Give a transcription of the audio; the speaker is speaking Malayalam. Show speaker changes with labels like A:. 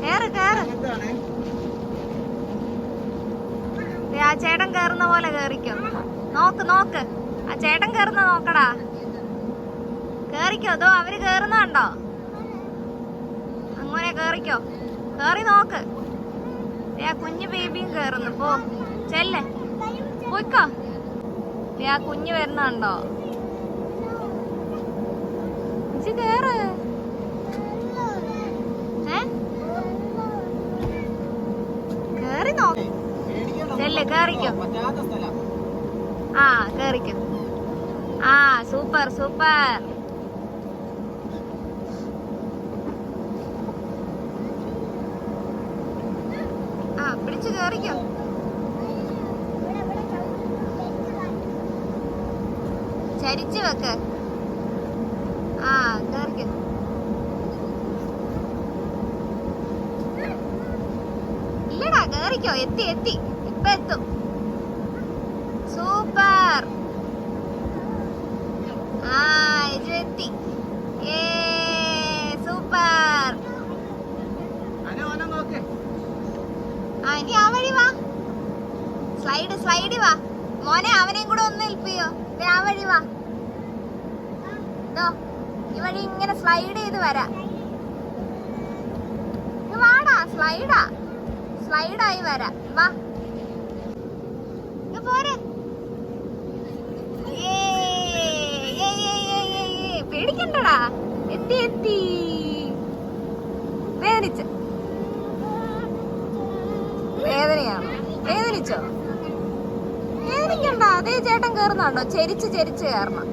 A: കേറ് കേറ്. ആ ചേട്ടൻ കേറുന്ന പോലെ കേറിക്കോ. നോക്ക് നോക്ക്, ആ ചേട്ടൻ കേറുന്ന നോക്കടാ. കേറിക്കോ. അതോ അവര് കേറുന്ന കണ്ടോ? അങ്ങനെ കേറിക്കോ, കേറി നോക്ക്. ആ കുഞ്ഞു ബേബിയും കേറുന്നു. പോ ചെല്ലേ, പോയിക്കോ. ആ കുഞ്ഞ് വരുന്നുണ്ടോ? കേറ്. കേറി നോക്ക്. ചെല്ല്, കേറിക്കോ. ആ കേറിക്കോ. ആ സൂപ്പർ സൂപ്പർ. ആ പിടിച്ചു കേറിക്കോ. ചരിച്ചു വെക്ക്. ആ കേറിക്കോ. ഇല്ലടാ, കേറിക്കോ. എത്തി എത്തി, ഇപ്പൊ എത്തും. സൂപ്പർ. ആ ഇത് എത്തി. സൂപ്പർ. ആ ഇനി ആ വഴി വാ. സ്ലൈഡ് സ്ലൈഡ് വാ മോനെ. അവനെയും കൂടെ ഒന്ന് ഹെൽപ്പ് ചെയ്യോ? ആ വഴി വാ. ഈ വഴി ഇങ്ങനെ സ്ലൈഡ് ചെയ്ത് വരാം. വാടാ, സ്ലൈഡാ, സ്ലൈഡായി വരാം. വാ പോരെ. പേടിക്കണ്ടടാ, എത്തി എത്തി. വേദനിച്ച് വേദനയാണോ? വേദനിച്ചോ? വേദനിക്കണ്ട. അതേ ചേട്ടൻ കേറുന്നുണ്ടോ? ചെരിച്ച് ചെരിച്ച് കയറണം.